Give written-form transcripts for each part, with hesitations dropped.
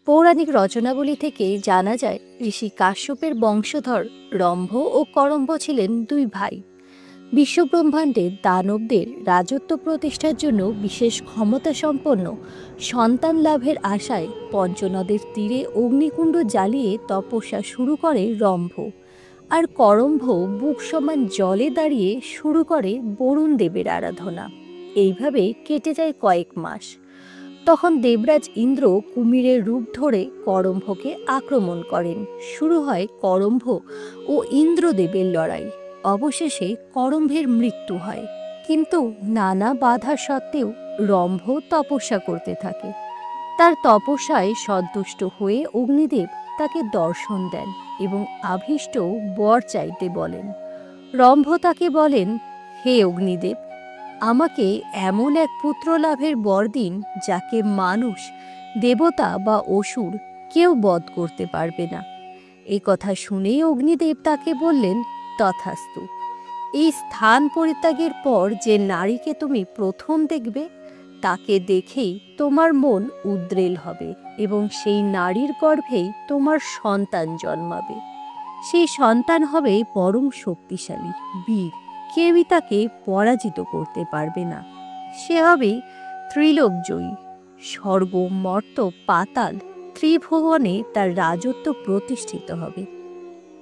পৌরাণিক রচনাবলী থেকে জানা যায় ঋষি কাশ্যপের বংশধর রম্ভ ও করম্ভ ছিলেন দুই ভাই। বিশ্বব্রহ্মাণ্ডের দানবদের রাজত্ব প্রতিষ্ঠার জন্য বিশেষ ক্ষমতা সম্পন্ন সন্তান লাভের আশায় পঞ্চনদের তীরে অগ্নিকুণ্ড জ্বালিয়ে তপস্যা শুরু করে রম্ভ, আর করম্ভ বুক সমান জলে দাঁড়িয়ে শুরু করে বরুণ দেবের আরাধনা। এইভাবে কেটে যায় কয়েক মাস। তখন দেবরাজ ইন্দ্র কুমিরের রূপ ধরে করম্ভকে আক্রমণ করেন। শুরু হয় করম্ভ ও ইন্দ্রদেবের লড়াই। অবশেষে করম্ভের মৃত্যু হয়, কিন্তু নানা বাধা সত্ত্বেও রম্ভ তপস্যা করতে থাকে। তার তপস্যায় সন্তুষ্ট হয়ে অগ্নিদেব তাকে দর্শন দেন এবং আভীষ্ট বর চাইতে বলেন। রম্ভ তাকে বলেন, হে অগ্নিদেব, আমাকে এমন এক পুত্র লাভের বর দিন যাকে মানুষ, দেবতা বা অসুর কেউ বধ করতে পারবে না। এই কথা শুনেই অগ্নিদেব তাকে বললেন, তথাস্তু। এই স্থান পরিত্যাগের পর যে নারীকে তুমি প্রথম দেখবে তাকে দেখেই তোমার মন উদ্রেল হবে এবং সেই নারীর গর্ভেই তোমার সন্তান জন্মাবে। সেই সন্তান হবে পরম শক্তিশালী বীর, কেউই তাকে পরাজিত করতে পারবে না। সে হবে ত্রিলোকজয়ী। স্বর্গ, মর্ত, পাতাল ত্রিভুবনে তার রাজত্ব প্রতিষ্ঠিত হবে।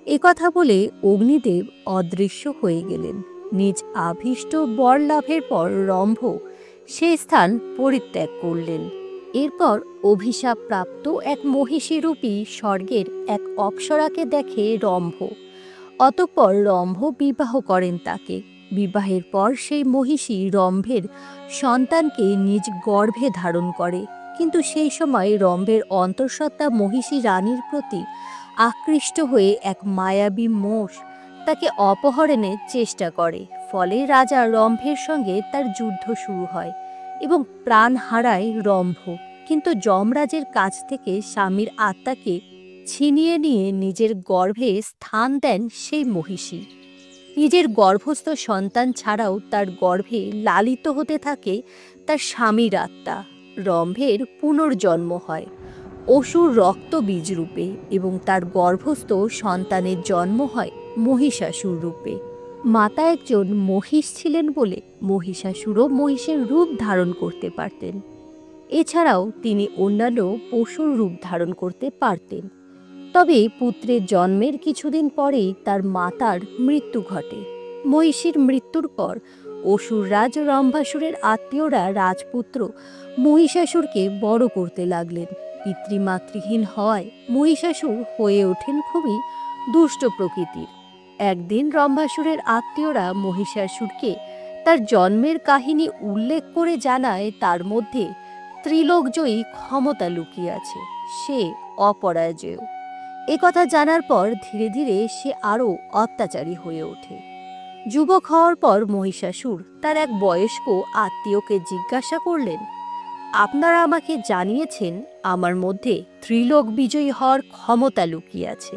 একথা বলে অগ্নিদেব অদৃশ্য হয়ে গেলেন। নিজ আভীষ্ট বর লাভের পর রম্ভ সেই স্থান পরিত্যাগ করলেন। এরপর অভিশাপ প্রাপ্ত এক মহিষীরূপী স্বর্গের এক অপ্সরাকে দেখে রম্ভ। অতঃপর রম্ভ বিবাহ করেন তাকে। বিবাহের পর সেই মহিষী রম্ভের সন্তানকে নিজ গর্ভে ধারণ করে, কিন্তু সেই সময় রম্ভের অন্তঃসত্ত্বা মহিষী রানীর প্রতি আকৃষ্ট হয়ে এক মায়াবী মোষ তাকে অপহরণের চেষ্টা করে। ফলে রাজা রম্ভের সঙ্গে তার যুদ্ধ শুরু হয় এবং প্রাণ হারায় রম্ভ। কিন্তু যমরাজের কাছ থেকে স্বামীর আত্মাকে ছিনিয়ে নিয়ে নিজের গর্ভে স্থান দেন সেই মহিষী। নিজের গর্ভস্থ সন্তান ছাড়াও তার গর্ভে লালিত হতে থাকে তার স্বামীর আত্মা। রম্ভের পুনর্জন্ম হয় অসুর রক্ত বীজ রূপে এবং তার গর্ভস্থ সন্তানের জন্ম হয় মহিষাসুর রূপে। মাতা একজন মহিষ ছিলেন বলে মহিষাসুরও মহিষের রূপ ধারণ করতে পারতেন। এছাড়াও তিনি অন্যান্য পশুর রূপ ধারণ করতে পারতেন। তবে পুত্রের জন্মের কিছুদিন পরেই তার মাতার মৃত্যু ঘটে। মহিষীর মৃত্যুর পর অসুররাজ রম্ভাসুরের আত্মীয়রা রাজপুত্র মহিষাসুরকে বড় করতে লাগলেন। পিতৃমাতৃহীন হওয়ায় মহিষাসুর হয়ে ওঠেন খুবই দুষ্ট প্রকৃতির। একদিন রম্ভাসুরের আত্মীয়রা মহিষাসুরকে তার জন্মের কাহিনী উল্লেখ করে জানায় তার মধ্যে ত্রিলোকজয়ী ক্ষমতা লুকিয়ে আছে, সে অপরাজেয়। একথা জানার পর ধীরে ধীরে সে আরও অত্যাচারী হয়ে ওঠে। যুবক হওয়ার পর মহিষাসুর তার এক বয়স্ক আত্মীয়কে জিজ্ঞাসা করলেন, আপনারা আমাকে জানিয়েছেন আমার মধ্যে ত্রিলোক বিজয়ী হওয়ার ক্ষমতা লুকিয়ে আছে।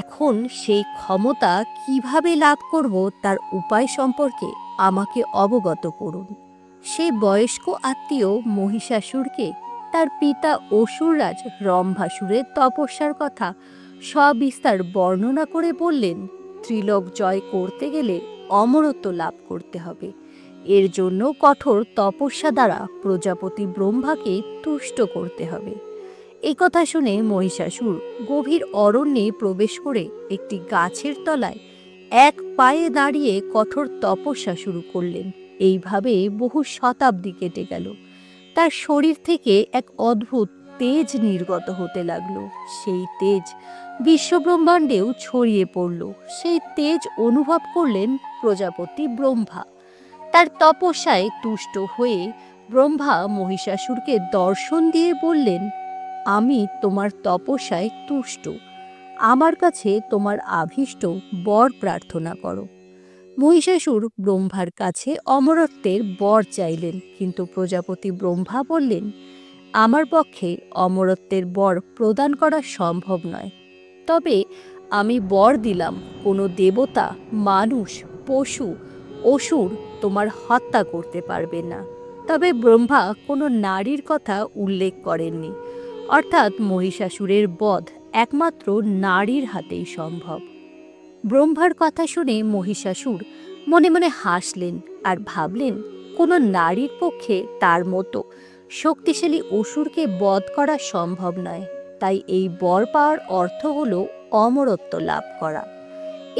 এখন সেই ক্ষমতা কিভাবে লাভ করব তার উপায় সম্পর্কে আমাকে অবগত করুন। সেই বয়স্ক আত্মীয় মহিষাসুরকে তার পিতা অসুররাজ রম্ভাসুরের তপস্যার কথা সবিস্তার বর্ণনা করে বললেন, ত্রিলোক জয় করতে গেলে অমরত্ব লাভ করতে হবে। এর জন্য কঠোর তপস্যা দ্বারা প্রজাপতি ব্রহ্মাকে তুষ্ট করতে হবে। একথা শুনে মহিষাসুর গভীর অরণ্যে প্রবেশ করে একটি গাছের তলায় এক পায়ে দাঁড়িয়ে কঠোর তপস্যা শুরু করলেন। এইভাবে বহু শতাব্দী কেটে গেল। তার শরীর থেকে এক অদ্ভুত তেজ নির্গত হতে লাগলো। সেই তেজ বিশ্বব্রহ্মাণ্ডেও ছড়িয়ে পড়ল। সেই তেজ অনুভব করলেন প্রজাপতি ব্রহ্মা। তার তপস্যায় তুষ্ট হয়ে ব্রহ্মা মহিষাসুরকে দর্শন দিয়ে বললেন, আমি তোমার তপস্যায় তুষ্ট। আমার কাছে তোমার আভীষ্ট বর প্রার্থনা করো। মহিষাসুর ব্রহ্মার কাছে অমরত্বের বর চাইলেন, কিন্তু প্রজাপতি ব্রহ্মা বললেন, আমার পক্ষে অমরত্বের বর প্রদান করা সম্ভব নয়। তবে আমি বর দিলাম, কোনো দেবতা, মানুষ, পশু, অসুর তোমার হত্যা করতে পারবে না। তবে ব্রহ্মা কোনো নারীর কথা উল্লেখ করেননি। অর্থাৎ মহিষাসুরের বধ একমাত্র নারীর হাতেই সম্ভব। ব্রহ্মার কথা শুনে মহিষাসুর মনে মনে হাসলেন আর ভাবলেন, কোনো নারীর পক্ষে তার মতো শক্তিশালী অসুরকে বধ করা সম্ভব নয়। তাই এই বর পাওয়ার অর্থ হল অমরত্ব লাভ করা।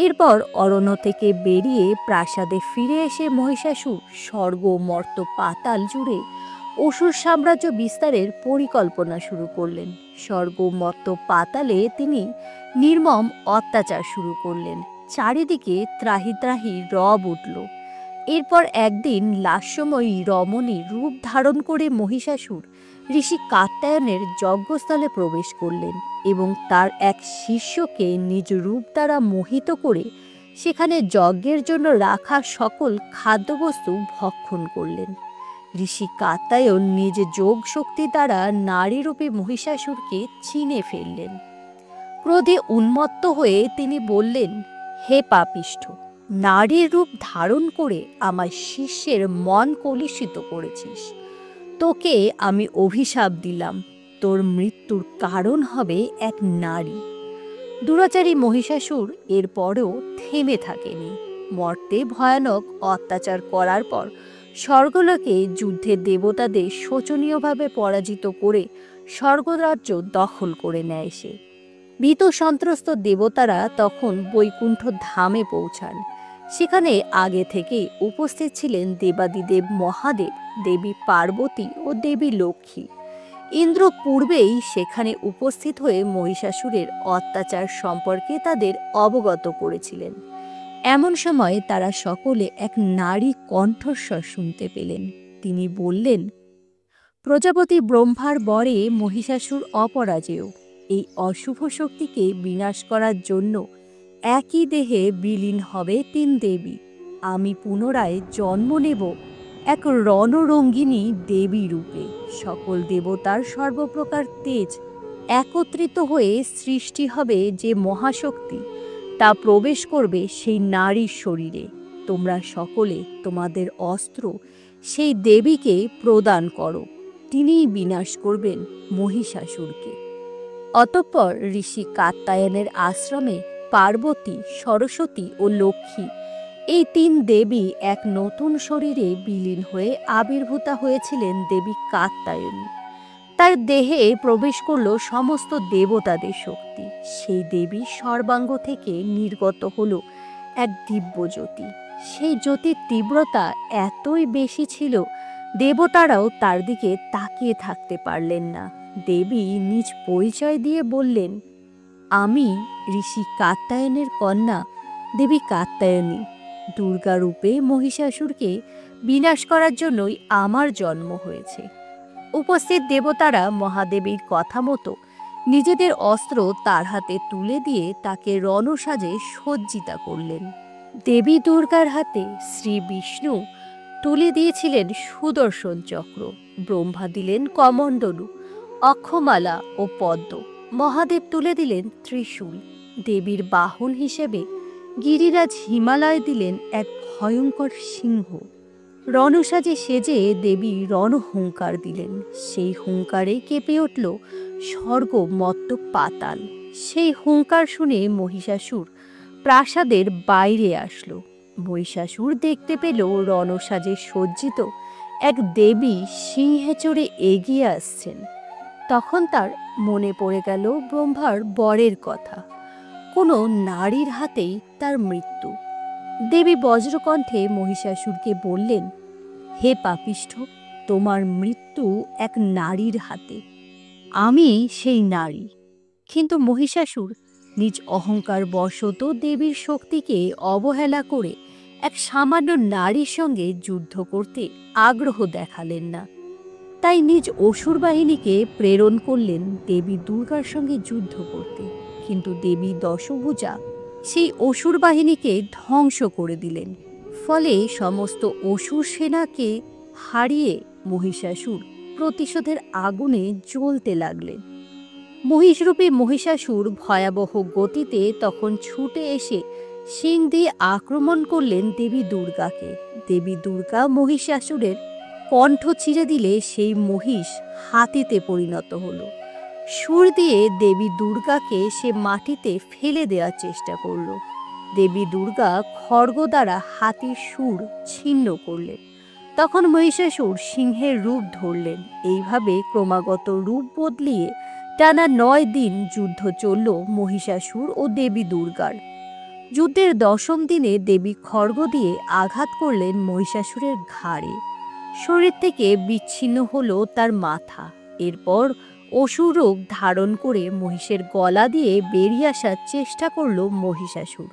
এরপর অরণ্য থেকে বেরিয়ে প্রাসাদে ফিরে এসে মহিষাসুর স্বর্গ মর্ত পাতাল জুড়ে অসুর সাম্রাজ্য বিস্তারের পরিকল্পনা শুরু করলেন। স্বর্গ মর্ত পাতালে তিনি নির্মম অত্যাচার শুরু করলেন। চারিদিকে ত্রাহি ত্রাহি রব উঠল। এরপর একদিন লাস্যময়ী রমণীর রূপ ধারণ করে মহিষাসুর ঋষি কাত্যায়নের যজ্ঞস্থলে প্রবেশ করলেন এবং তার এক শিষ্যকে নিজ রূপ দ্বারা মোহিত করে সেখানে যজ্ঞের জন্য রাখা সকল খাদ্যবস্তু ভক্ষণ করলেন। ঋষি কাত্যায়ন নিজ যোগ শক্তি দ্বারা নারীরূপী মহিষাসুরকে চিনে ফেললেন। ক্রোধে উন্মত্ত হয়ে তিনি বললেন, হে পাপিষ্ঠ, নারীর রূপ ধারণ করে আমার শিষ্যের মন কলুষিত করেছিস। তোকে আমি অভিশাপ দিলাম, তোর মৃত্যুর কারণ হবে এক নারী। দুরাচারী মহিষাসুর এরপরেও থেমে থাকেনি। মর্তে ভয়ানক অত্যাচার করার পর স্বর্গলোকে যুদ্ধে দেবতাদের শোচনীয়ভাবে পরাজিত করে স্বর্গরাজ্য দখল করে নেয় সে। ভীত সন্ত্রস্ত দেবতারা তখন বৈকুণ্ঠ ধামে পৌঁছান। সেখানে আগে থেকে উপস্থিত ছিলেন দেবাদিদেব মহাদেব, দেবী পার্বতী ও দেবী লক্ষ্মী। ইন্দ্র পূর্বেই সেখানে উপস্থিত হয়ে মহিষাসুরের অত্যাচার সম্পর্কে তাদের অবগত করেছিলেন। এমন সময় তারা সকলে এক নারী কণ্ঠস্বর শুনতে পেলেন। তিনি বললেন, প্রজাপতি ব্রহ্মার বরে মহিষাসুর অপরাজেয়। এই অশুভ শক্তিকে বিনাশ করার জন্য একই দেহে বিলীন হবে 3 দেবী। আমি পুনরায় জন্ম নেব এক রণরঙ্গিনী দেবী রূপে। সকল দেবতার সর্বপ্রকার তেজ একত্রিত হয়ে সৃষ্টি হবে যে মহাশক্তি, তা প্রবেশ করবে সেই নারীর শরীরে। তোমরা সকলে তোমাদের অস্ত্র সেই দেবীকে প্রদান করো, তিনিই বিনাশ করবেন মহিষাসুরকে। অতঃপর ঋষি কাত্যায়নের আশ্রমে পার্বতী, সরস্বতী ও লক্ষ্মী এই 3 দেবী এক নতুন শরীরে বিলীন হয়ে আবির্ভূতা হয়েছিলেন দেবী কাত্যায়নী। তার দেহে প্রবেশ করল সমস্ত দেবতাদের শক্তি। সেই দেবী সর্বাঙ্গ থেকে নির্গত হল এক দিব্য জ্যোতি। সেই জ্যোতির তীব্রতা এতই বেশি ছিল, দেবতারাও তার দিকে তাকিয়ে থাকতে পারলেন না। দেবী নিজ পরিচয় দিয়ে বললেন, আমি ঋষি কাত্যায়নের কন্যা দেবী কাত্যায়নী। দুর্গা রূপে মহিষাসুরকে বিনাশ করার জন্যই আমার জন্ম হয়েছে। উপস্থিত দেবতারা মহাদেবীর কথা মতো নিজেদের অস্ত্র তার হাতে তুলে দিয়ে তাকে রণসাজে সজ্জিতা করলেন। দেবী দুর্গার হাতে শ্রী বিষ্ণু তুলে দিয়েছিলেন সুদর্শন চক্র, ব্রহ্মা দিলেন কমণ্ডলু, অক্ষমালা ও পদ্ম, মহাদেব তুলে দিলেন ত্রিশূল। দেবীর বাহন হিসেবে গিরিরাজ হিমালয় দিলেন এক ভয়ঙ্কর সিংহ। রণসাজে সেজে দেবী রণহুঙ্কার দিলেন। সেই হুঙ্কারে কেঁপে উঠল স্বর্গ মত্ত পাতাল। সেই হুঙ্কার শুনে মহিষাসুর প্রাসাদের বাইরে আসলো। মহিষাসুর দেখতে পেল রণসাজে সজ্জিত এক দেবী সিংহে চড়ে এগিয়ে আসছেন। তখন তার মনে পড়ে গেল ব্রহ্মার বরের কথা, কোনো নারীর হাতেই তার মৃত্যু। দেবী বজ্রকণ্ঠে মহিষাসুরকে বললেন, হে পাপিষ্ঠ, তোমার মৃত্যু এক নারীর হাতে। আমি সেই নারী। কিন্তু মহিষাসুর নিজ অহংকার বশত দেবীর শক্তিকে অবহেলা করে এক সামান্য নারীর সঙ্গে যুদ্ধ করতে আগ্রহ দেখালেন না। তাই নিজ অসুর বাহিনীকে প্রেরণ করলেন দেবী দুর্গার সঙ্গে যুদ্ধ করতে। কিন্তু দেবী দশভুজা সেই অসুর বাহিনীকে ধ্বংস করে দিলেন। ফলে সমস্ত অসুর সেনাকে হারিয়ে মহিষাসুর প্রতিশোধের আগুনে জ্বলতে লাগলেন। মহিষরূপী মহিষাসুর ভয়াবহ গতিতে তখন ছুটে এসে শিং দিয়ে আক্রমণ করলেন দেবী দুর্গাকে। দেবী দুর্গা মহিষাসুরের কণ্ঠ চিরে দিলে সেই মহিষ হাতিতে পরিণত হল। সুর দিয়ে দেবী দুর্গাকে সে মাটিতে ফেলে দেওয়ার চেষ্টা করল। দেবী দুর্গা খড়গ দ্বারা হাতির সুর ছিন্ন করলেন। তখন মহিষাসুর সিংহের রূপ ধরলেন। এইভাবে ক্রমাগত রূপ বদলিয়ে টানা ৯ দিন যুদ্ধ চলল মহিষাসুর ও দেবী দুর্গার। যুদ্ধের ১০ম দিনে দেবী খড়গ দিয়ে আঘাত করলেন মহিষাসুরের ঘাড়ে। শরীর থেকে বিচ্ছিন্ন হলো তার মাথা। এরপর অসুর রূপ ধারণ করে মহিষের গলা দিয়ে বেরিয়ে আসার চেষ্টা করল মহিষাসুর।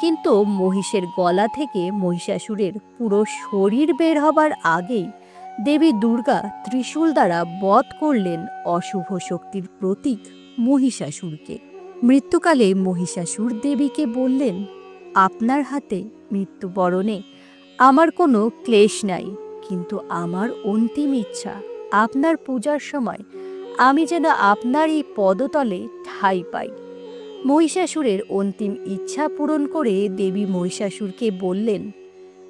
কিন্তু মহিষের গলা থেকে মহিষাসুরের পুরো শরীর বের হবার আগেই দেবী দুর্গা ত্রিশূল দ্বারা বধ করলেন অশুভ শক্তির প্রতীক মহিষাসুরকে। মৃত্যুকালে মহিষাসুর দেবীকে বললেন, আপনার হাতে মৃত্যুবরণে আমার কোনো ক্লেশ নাই, কিন্তু আমার অন্তিম ইচ্ছা আপনার পূজার সময় আমি যেন আপনার এই পদতলে ঠাঁই পাই। মহিষাসুরের অন্তিম ইচ্ছা পূরণ করে দেবী মহিষাসুরকে বললেন,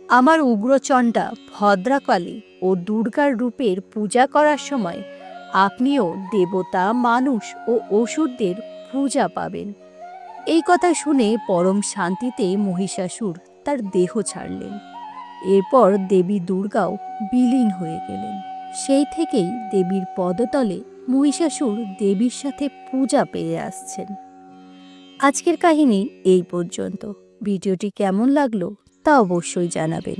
আমার উগ্রচণ্ডা ভদ্রাকালী ও দুর্গার রূপের পূজা করার সময় আপনিও দেবতা, মানুষ ও অসুরদের পূজা পাবেন। এই কথা শুনে পরম শান্তিতে মহিষাসুর তার দেহ ছাড়লেন। এরপর দেবী দুর্গাও বিলীন হয়ে গেলেন। সেই থেকেই দেবীর পদতলে মহিষাসুর দেবীর সাথে পূজা পেয়ে আসছেন। আজকের কাহিনী এই পর্যন্ত। ভিডিওটি কেমন লাগলো তা অবশ্যই জানাবেন।